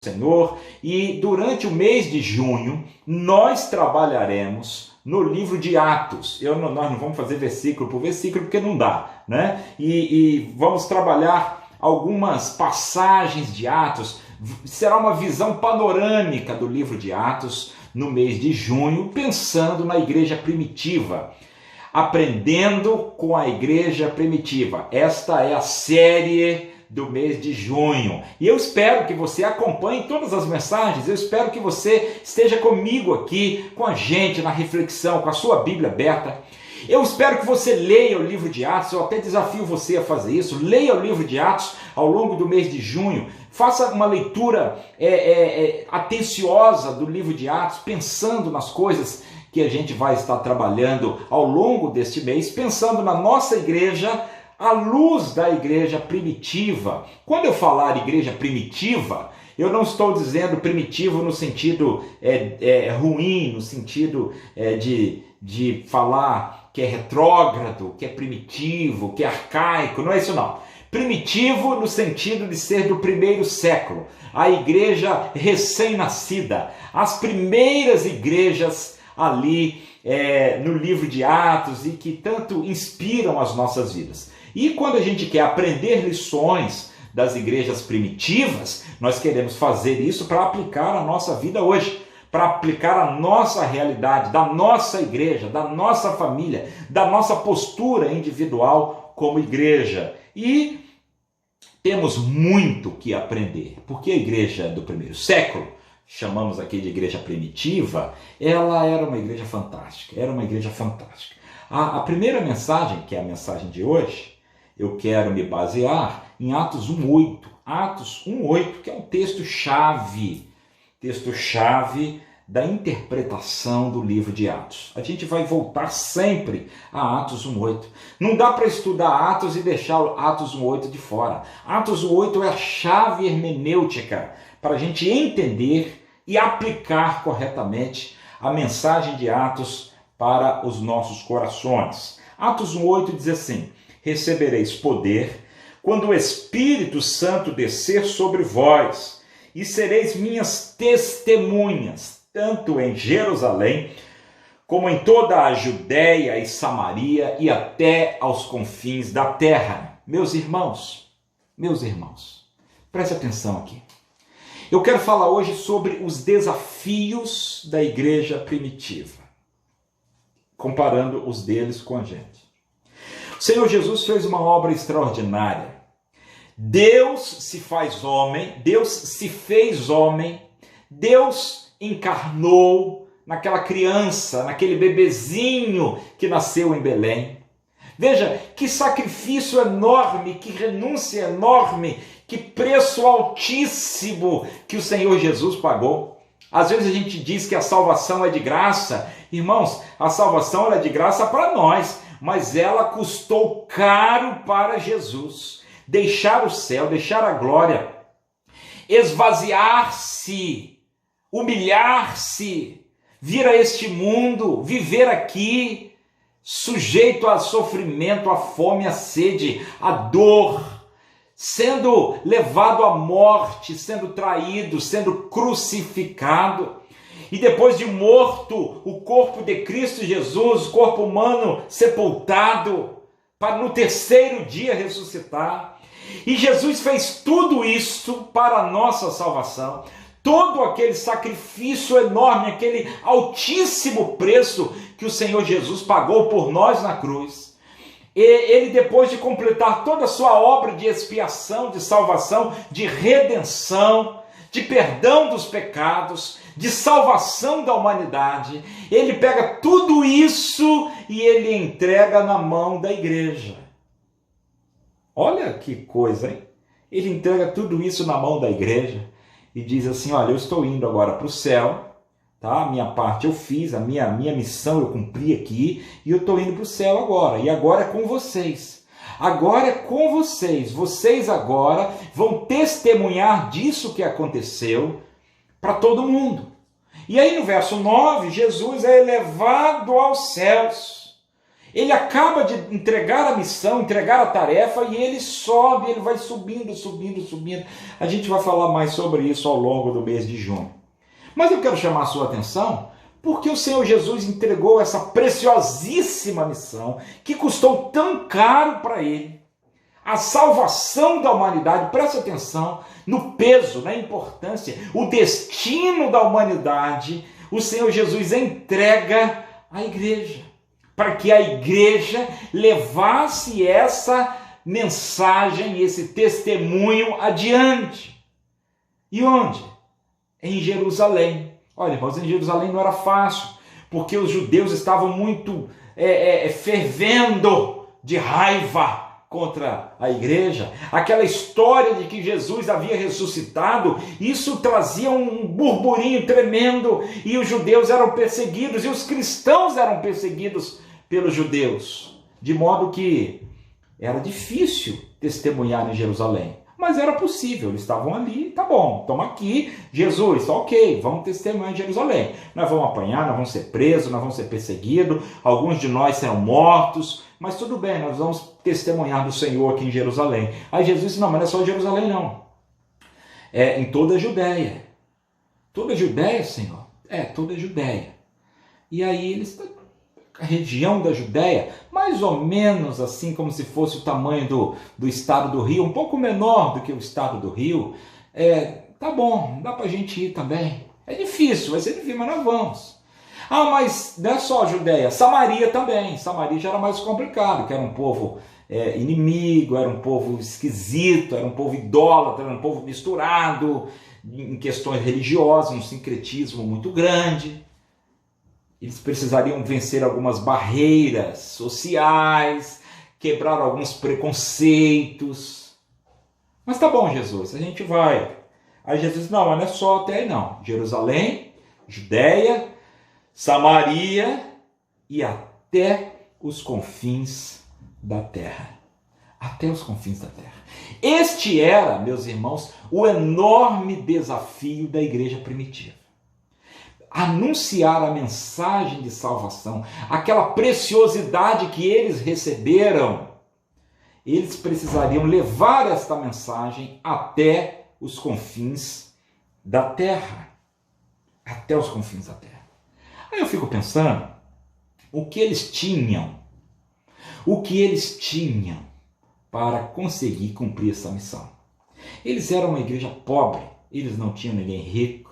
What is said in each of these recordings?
Senhor, e durante o mês de junho nós trabalharemos no livro de Atos. Nós não vamos fazer versículo por versículo porque não dá, né? E vamos trabalhar algumas passagens de Atos. Será uma visão panorâmica do livro de Atos no mês de junho, pensando na igreja primitiva, aprendendo com a igreja primitiva. Esta é a série do mês de junho. E eu espero que você acompanhe todas as mensagens, eu espero que você esteja comigo aqui, com a gente na reflexão, com a sua Bíblia aberta. Eu espero que você leia o livro de Atos, eu até desafio você a fazer isso, leia o livro de Atos ao longo do mês de junho, faça uma leitura atenciosa do livro de Atos, pensando nas coisas que a gente vai estar trabalhando ao longo deste mês, pensando na nossa igreja, à luz da igreja primitiva. Quando eu falar igreja primitiva, eu não estou dizendo primitivo no sentido ruim, no sentido de falar que é retrógrado, que é primitivo, que é arcaico, não é isso não. Primitivo no sentido de ser do primeiro século, a igreja recém-nascida, as primeiras igrejas ali no livro de Atos e que tanto inspiram as nossas vidas. E quando a gente quer aprender lições das igrejas primitivas, nós queremos fazer isso para aplicar a nossa vida hoje, para aplicar a nossa realidade, da nossa igreja, da nossa família, da nossa postura individual como igreja. E temos muito que aprender, porque a igreja do primeiro século, chamamos aqui de igreja primitiva, ela era uma igreja fantástica, A primeira mensagem, que é a mensagem de hoje, eu quero me basear em Atos 1:8. Atos 1:8, que é um texto-chave da interpretação do livro de Atos. A gente vai voltar sempre a Atos 1:8. Não dá para estudar Atos e deixar Atos 1:8 de fora. Atos 1:8 é a chave hermenêutica para a gente entender e aplicar corretamente a mensagem de Atos para os nossos corações. Atos 1:8 diz assim: recebereis poder quando o Espírito Santo descer sobre vós, e sereis minhas testemunhas, tanto em Jerusalém, como em toda a Judéia e Samaria e até aos confins da terra. Meus irmãos, preste atenção aqui. Eu quero falar hoje sobre os desafios da igreja primitiva, comparando os deles com a gente. O Senhor Jesus fez uma obra extraordinária. Deus se faz homem, Deus se fez homem, Deus encarnou naquela criança, naquele bebezinho que nasceu em Belém. Veja que sacrifício enorme, que renúncia enorme, que preço altíssimo que o Senhor Jesus pagou. Às vezes a gente diz que a salvação é de graça. Irmãos, a salvação é de graça para nós, mas ela custou caro para Jesus. Deixar o céu, deixar a glória, esvaziar-se, humilhar-se, vir a este mundo, viver aqui, sujeito a sofrimento, a fome, a sede, a dor, sendo levado à morte, sendo traído, sendo crucificado. E depois de morto, o corpo de Cristo Jesus, o corpo humano sepultado, para no terceiro dia ressuscitar. E Jesus fez tudo isso para a nossa salvação. Todo aquele sacrifício enorme, aquele altíssimo preço que o Senhor Jesus pagou por nós na cruz. E ele, depois de completar toda a sua obra de expiação, de salvação, de redenção, de perdão dos pecados, de salvação da humanidade, ele pega tudo isso e ele entrega na mão da igreja. Olha que coisa, hein? Ele entrega tudo isso na mão da igreja e diz assim: olha, eu estou indo agora para o céu, tá? A minha parte eu fiz, a minha missão eu cumpri aqui, e eu estou indo para o céu agora, e agora é com vocês. Agora é com vocês. Vocês agora vão testemunhar disso que aconteceu para todo mundo. E aí no verso 9, Jesus é elevado aos céus. Ele acaba de entregar a missão, entregar a tarefa, e ele sobe, ele vai subindo, subindo, subindo. A gente vai falar mais sobre isso ao longo do mês de junho. Mas eu quero chamar a sua atenção, porque o Senhor Jesus entregou essa preciosíssima missão, que custou tão caro para ele. A salvação da humanidade, presta atenção no peso, na importância, o destino da humanidade, o Senhor Jesus entrega à igreja, para que a igreja levasse essa mensagem, esse testemunho adiante. E onde? Em Jerusalém. Olha, irmãos, em Jerusalém não era fácil, porque os judeus estavam muito fervendo de raiva contra a igreja. Aquela história de que Jesus havia ressuscitado, isso trazia um burburinho tremendo, e os judeus eram perseguidos, e os cristãos eram perseguidos pelos judeus, de modo que era difícil testemunhar em Jerusalém, mas era possível. Eles estavam ali, tá bom, estamos aqui, Jesus, ok, vamos testemunhar em Jerusalém, nós vamos apanhar, nós vamos ser presos, nós vamos ser perseguidos, alguns de nós serão mortos, mas tudo bem, nós vamos testemunhar do Senhor aqui em Jerusalém. Aí Jesus disse, não, mas não é só Jerusalém não, é em toda a Judéia. Toda a Judéia, Senhor? É, toda a Judéia. E aí eles, a região da Judéia, mais ou menos assim como se fosse o tamanho do estado do Rio, um pouco menor do que o estado do Rio, tá bom, dá pra gente ir também. É difícil, vai ser difícil, mas nós vamos. Ah, mas não é só a Judéia, Samaria também. Samaria já era mais complicado, que era um povo inimigo, era um povo esquisito, era um povo idólatra, era um povo misturado em questões religiosas, um sincretismo muito grande. Eles precisariam vencer algumas barreiras sociais, quebrar alguns preconceitos. Mas tá bom, Jesus, a gente vai. Aí Jesus disse, não é só até aí não. Jerusalém, Judéia, Samaria e até os confins da terra. Até os confins da terra. Este era, meus irmãos, o enorme desafio da igreja primitiva. Anunciar a mensagem de salvação, aquela preciosidade que eles receberam, eles precisariam levar esta mensagem até os confins da terra. Até os confins da terra. Aí eu fico pensando, o que eles tinham para conseguir cumprir essa missão? Eles eram uma igreja pobre, eles não tinham ninguém rico.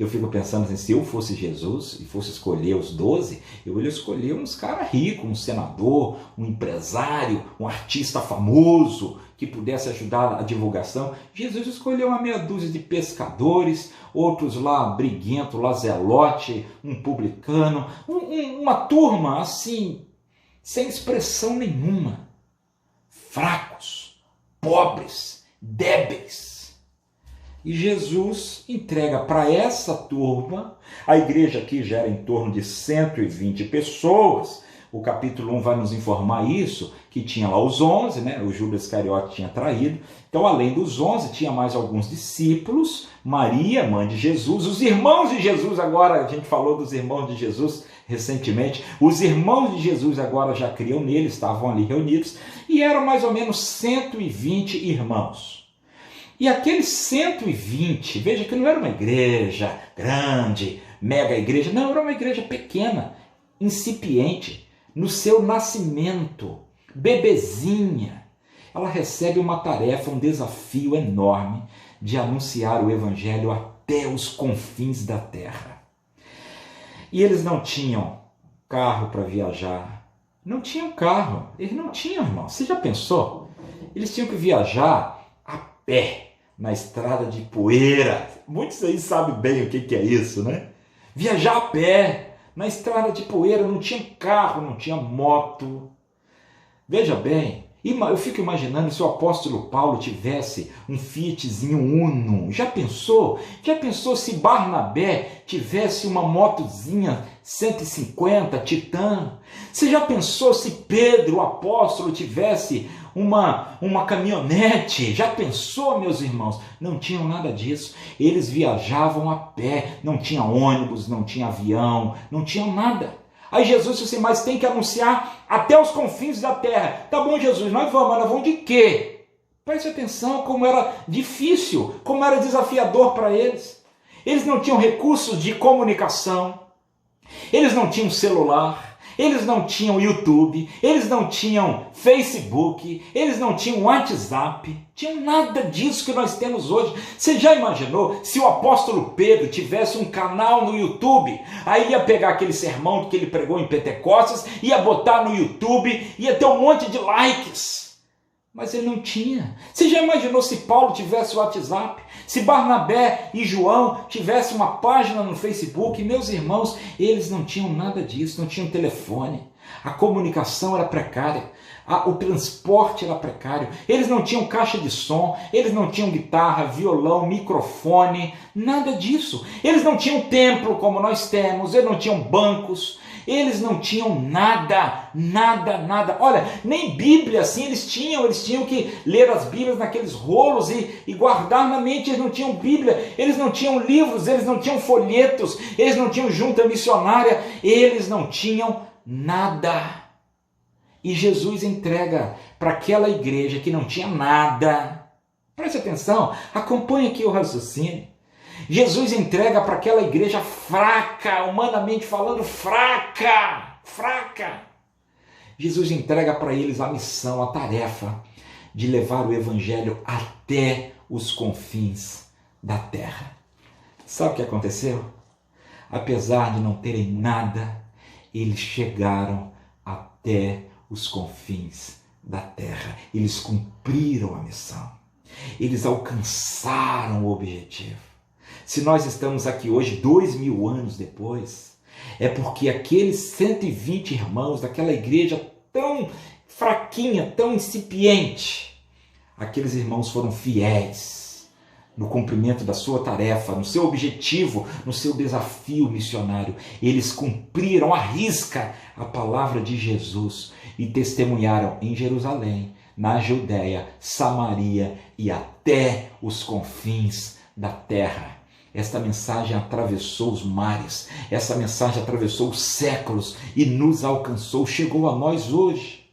Eu fico pensando assim, se eu fosse Jesus e fosse escolher os 12, eu ia escolher uns caras ricos, um senador, um empresário, um artista famoso que pudesse ajudar a divulgação. Jesus escolheu uma meia dúzia de pescadores, outros lá briguento, lá zelote, um publicano, uma turma assim, sem expressão nenhuma, fracos, pobres, débeis. E Jesus entrega para essa turma, a igreja aqui já era em torno de 120 pessoas, o capítulo 1 vai nos informar isso, que tinha lá os 11, né? O Judas Iscariote tinha traído. Então, além dos 11, tinha mais alguns discípulos, Maria, mãe de Jesus, os irmãos de Jesus, agora a gente falou dos irmãos de Jesus recentemente, os irmãos de Jesus agora já criam nele, estavam ali reunidos, e eram mais ou menos 120 irmãos. E aqueles 120, veja que não era uma igreja grande, mega igreja, não, era uma igreja pequena, incipiente, no seu nascimento, bebezinha. Ela recebe uma tarefa, um desafio enorme de anunciar o evangelho até os confins da terra. E eles não tinham carro para viajar, não tinham carro, eles não tinham, irmão. Você já pensou? Eles tinham que viajar a pé, na estrada de poeira. Muitos aí sabem bem o que é isso, né? Viajar a pé, na estrada de poeira, não tinha carro, não tinha moto. Veja bem, eu fico imaginando se o apóstolo Paulo tivesse um Fiatzinho Uno. Já pensou? Já pensou se Barnabé tivesse uma motozinha 150 Titan? Você já pensou se Pedro, o apóstolo, tivesse uma caminhonete? Já pensou, meus irmãos? Não tinham nada disso. Eles viajavam a pé, não tinha ônibus, não tinha avião, não tinha nada. Aí Jesus disse assim, mas tem que anunciar até os confins da terra. Tá bom, Jesus, nós vamos, mas nós vamos de quê? Preste atenção como era difícil, como era desafiador para eles. Eles não tinham recursos de comunicação, eles não tinham celular, eles não tinham YouTube, eles não tinham Facebook, eles não tinham WhatsApp, tinham nada disso que nós temos hoje. Você já imaginou se o apóstolo Pedro tivesse um canal no YouTube? Aí ia pegar aquele sermão que ele pregou em Pentecostes, ia botar no YouTube, ia ter um monte de likes. Mas ele não tinha. Você já imaginou se Paulo tivesse o WhatsApp? Se Barnabé e João tivessem uma página no Facebook? Meus irmãos, eles não tinham nada disso, não tinham telefone. A comunicação era precária. O transporte era precário. Eles não tinham caixa de som, eles não tinham guitarra, violão, microfone, nada disso. Eles não tinham templo como nós temos, eles não tinham bancos. Eles não tinham nada, nada, nada. Olha, nem Bíblia assim eles tinham que ler as Bíblias naqueles rolos e guardar na mente. Eles não tinham Bíblia, eles não tinham livros, eles não tinham folhetos, eles não tinham junta missionária, eles não tinham nada. E Jesus entrega para aquela igreja que não tinha nada. Preste atenção, acompanhe aqui o raciocínio. Jesus entrega para aquela igreja fraca, humanamente falando, fraca. Jesus entrega para eles a missão, a tarefa de levar o evangelho até os confins da terra. Sabe o que aconteceu? Apesar de não terem nada, eles chegaram até os confins da terra. Eles cumpriram a missão. Eles alcançaram o objetivo. Se nós estamos aqui hoje, 2000 anos depois, é porque aqueles 120 irmãos daquela igreja tão fraquinha, tão incipiente, aqueles irmãos foram fiéis no cumprimento da sua tarefa, no seu objetivo, no seu desafio missionário. Eles cumpriram à risca a palavra de Jesus e testemunharam em Jerusalém, na Judeia, Samaria e até os confins da terra. Esta mensagem atravessou os mares, essa mensagem atravessou os séculos e nos alcançou, chegou a nós hoje.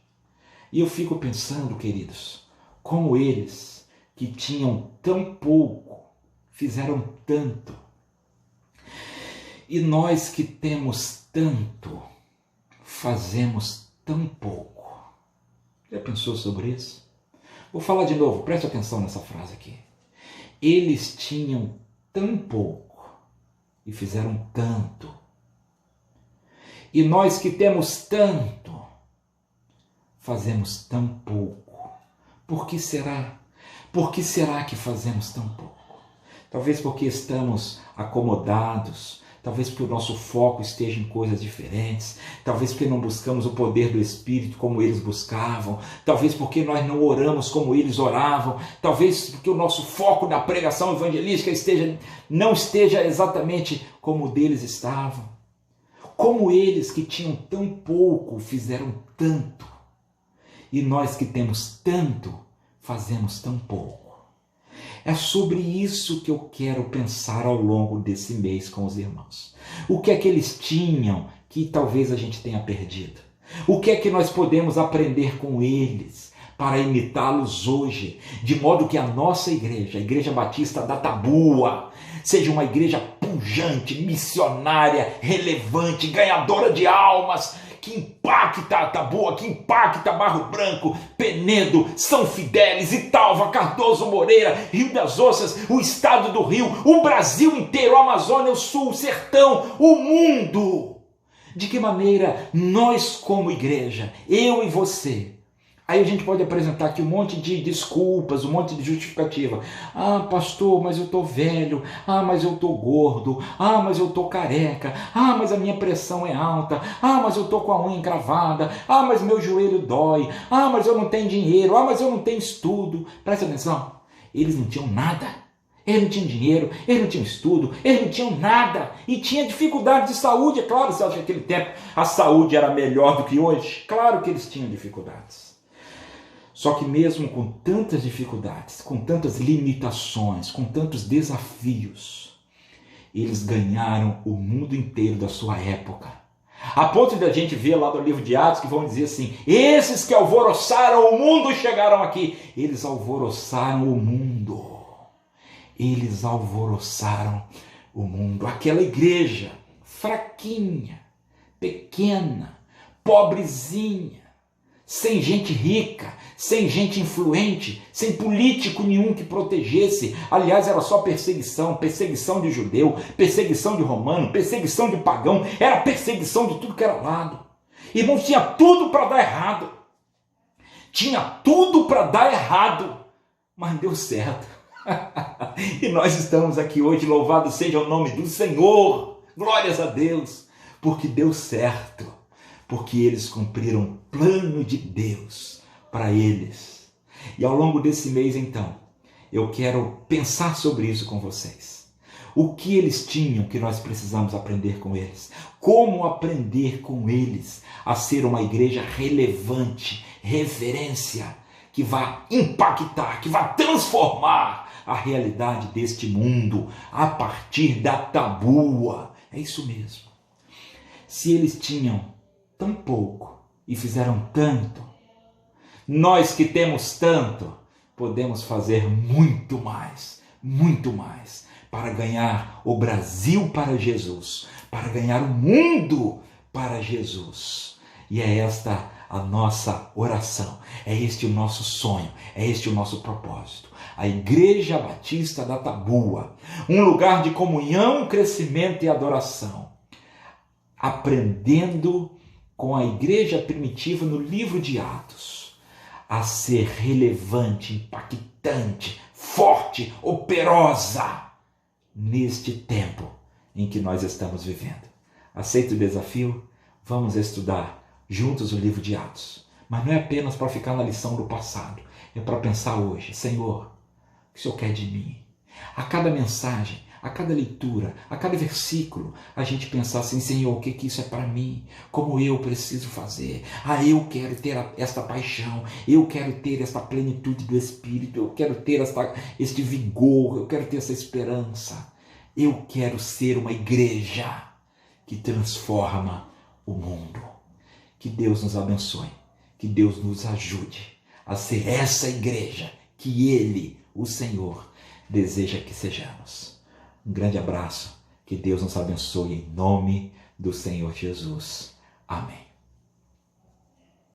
E eu fico pensando, queridos, como eles que tinham tão pouco, fizeram tanto. E nós que temos tanto, fazemos tão pouco. Já pensou sobre isso? Vou falar de novo, preste atenção nessa frase aqui. Eles tinham tão pouco e fizeram tanto. E nós que temos tanto, fazemos tão pouco. Por que será? Por que será que fazemos tão pouco? Talvez porque estamos acomodados, talvez porque o nosso foco esteja em coisas diferentes, talvez porque não buscamos o poder do Espírito como eles buscavam, talvez porque nós não oramos como eles oravam, talvez porque o nosso foco na pregação evangelística não esteja exatamente como o deles estavam. Como eles que tinham tão pouco fizeram tanto, e nós que temos tanto fazemos tão pouco. É sobre isso que eu quero pensar ao longo desse mês com os irmãos. O que é que eles tinham que talvez a gente tenha perdido? O que é que nós podemos aprender com eles para imitá-los hoje? De modo que a nossa igreja, a Igreja Batista da Tabua, seja uma igreja pujante, missionária, relevante, ganhadora de almas, que impacta a Tabua, que impacta Barro Branco, Penedo, São Fidélis, Italva, Cardoso Moreira, Rio das Ostras, o estado do Rio, o Brasil inteiro, a Amazônia, o Sul, o Sertão, o mundo. De que maneira nós como igreja, eu e você, aí a gente pode apresentar aqui um monte de desculpas, um monte de justificativa. Ah, pastor, mas eu estou velho. Ah, mas eu estou gordo. Ah, mas eu estou careca. Ah, mas a minha pressão é alta. Ah, mas eu estou com a unha encravada. Ah, mas meu joelho dói. Ah, mas eu não tenho dinheiro. Ah, mas eu não tenho estudo. Presta atenção. Eles não tinham nada. Eles não tinham dinheiro, eles não tinham estudo, eles não tinham nada. E tinha dificuldade de saúde. É claro, você acha que naquele tempo a saúde era melhor do que hoje? Claro que eles tinham dificuldades. Só que mesmo com tantas dificuldades, com tantas limitações, com tantos desafios, eles ganharam o mundo inteiro da sua época. A ponto de a gente ver lá no livro de Atos que vão dizer assim: esses que alvoroçaram o mundo chegaram aqui. Eles alvoroçaram o mundo. Eles alvoroçaram o mundo. Aquela igreja fraquinha, pequena, pobrezinha, sem gente rica, sem gente influente, sem político nenhum que protegesse. Aliás, era só perseguição, perseguição de judeu, perseguição de romano, perseguição de pagão, era perseguição de tudo que era lado. Irmãos, tinha tudo para dar errado. Tinha tudo para dar errado, mas deu certo. E nós estamos aqui hoje, louvado seja o nome do Senhor, glórias a Deus, porque deu certo. Porque eles cumpriram o plano de Deus para eles. E ao longo desse mês, então, eu quero pensar sobre isso com vocês. O que eles tinham que nós precisamos aprender com eles? Como aprender com eles a ser uma igreja relevante, referência, que vai impactar, que vai transformar a realidade deste mundo a partir da Tabua. É isso mesmo. Se eles tinham tão pouco e fizeram tanto, nós que temos tanto, podemos fazer muito mais para ganhar o Brasil para Jesus, para ganhar o mundo para Jesus. E é esta a nossa oração, é este o nosso sonho, é este o nosso propósito. A Igreja Batista da Tabua, um lugar de comunhão, crescimento e adoração, aprendendo com a igreja primitiva no livro de Atos, a ser relevante, impactante, forte, operosa neste tempo em que nós estamos vivendo. Aceita o desafio? Vamos estudar juntos o livro de Atos. Mas não é apenas para ficar na lição do passado, é para pensar hoje: Senhor, o que o Senhor quer de mim? A cada mensagem, a cada leitura, a cada versículo, a gente pensar assim: Senhor, o que isso é para mim? Como eu preciso fazer? Eu quero ter esta paixão, eu quero ter esta plenitude do Espírito, eu quero ter este vigor, eu quero ter essa esperança. Eu quero ser uma igreja que transforma o mundo. Que Deus nos abençoe, que Deus nos ajude a ser essa igreja que Ele, o Senhor, deseja que sejamos. Um grande abraço, que Deus nos abençoe em nome do Senhor Jesus. Amém.